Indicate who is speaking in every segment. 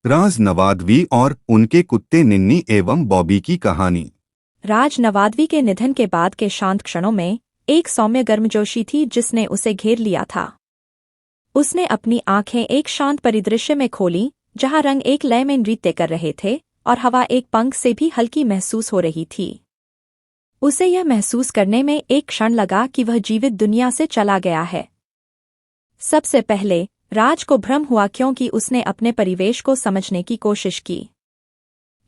Speaker 1: राज नवादवी और उनके कुत्ते निन्नी एवं बॉबी की कहानी।
Speaker 2: राज नवादवी के निधन के बाद के शांत क्षणों में एक सौम्य गर्मजोशी थी जिसने उसे घेर लिया था। उसने अपनी आंखें एक शांत परिदृश्य में खोली जहां रंग एक लय में नृत्य कर रहे थे और हवा एक पंख से भी हल्की महसूस हो रही थी। उसे यह महसूस करने में एक क्षण लगा कि वह जीवित दुनिया से चला गया है। सबसे पहले राज को भ्रम हुआ क्योंकि उसने अपने परिवेश को समझने की कोशिश की,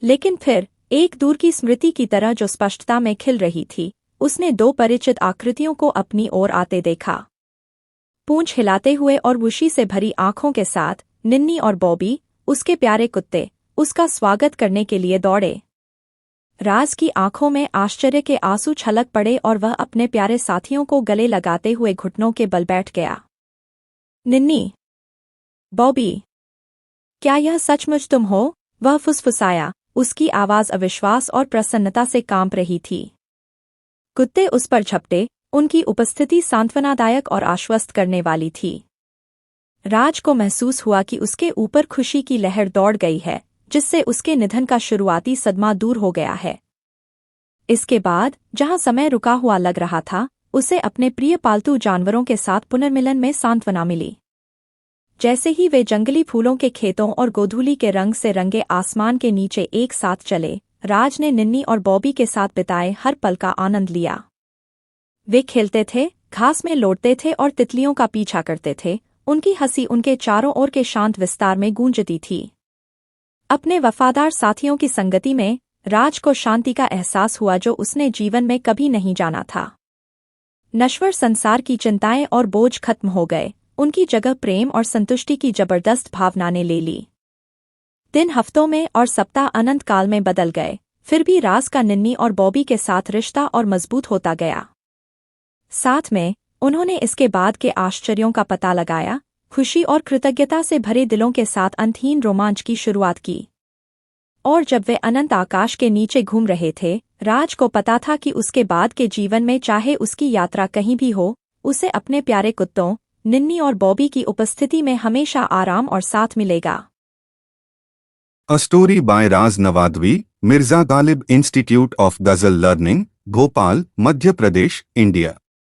Speaker 2: लेकिन फिर एक दूर की स्मृति की तरह जो स्पष्टता में खिल रही थी, उसने दो परिचित आकृतियों को अपनी ओर आते देखा। पूंछ हिलाते हुए और वुशी से भरी आंखों के साथ निन्नी और बॉबी, उसके प्यारे कुत्ते, उसका स्वागत करने के लिए दौड़े। राज की आंखों में आश्चर्य के आंसू छलक पड़े और वह अपने प्यारे साथियों को गले लगाते हुए घुटनों के बल बैठ गया। निन्नी, बॉबी, क्या यह सचमुच तुम हो? वह फुसफुसाया, उसकी आवाज अविश्वास और प्रसन्नता से कांप रही थी। कुत्ते उस पर झपटे, उनकी उपस्थिति सांत्वनादायक और आश्वस्त करने वाली थी। राज को महसूस हुआ कि उसके ऊपर खुशी की लहर दौड़ गई है, जिससे उसके निधन का शुरुआती सदमा दूर हो गया है। इसके बाद जहां समय रुका हुआ लग रहा था, उसे अपने प्रिय पालतू जानवरों के साथ पुनर्मिलन में सांत्वना मिली। जैसे ही वे जंगली फूलों के खेतों और गोधूली के रंग से रंगे आसमान के नीचे एक साथ चले, राज ने निन्नी और बॉबी के साथ बिताए हर पल का आनंद लिया। वे खेलते थे, घास में लौटते थे और तितलियों का पीछा करते थे। उनकी हंसी उनके चारों ओर के शांत विस्तार में गूंजती थी। अपने वफादार साथियों की संगति में राज को शांति का एहसास हुआ जो उसने जीवन में कभी नहीं जाना था। नश्वर संसार की चिंताएं और बोझ खत्म हो गए, उनकी जगह प्रेम और संतुष्टि की जबरदस्त भावना ने ले ली। दिन हफ्तों में और सप्ताह अनंत काल में बदल गए, फिर भी राज का निन्नी और बॉबी के साथ रिश्ता और मजबूत होता गया। साथ में उन्होंने इसके बाद के आश्चर्यों का पता लगाया, खुशी और कृतज्ञता से भरे दिलों के साथ अंतहीन रोमांच की शुरुआत की। और जब वे अनंत आकाश के नीचे घूम रहे थे, राज को पता था कि उसके बाद के जीवन में चाहे उसकी यात्रा कहीं भी हो, उसे अपने प्यारे कुत्तों निन्नी और बॉबी की उपस्थिति में हमेशा आराम और साथ मिलेगा।
Speaker 1: A story by Raz Nawadvi, Mirza Ghalib Institute of Ghazal Learning, Bhopal, Madhya Pradesh, India।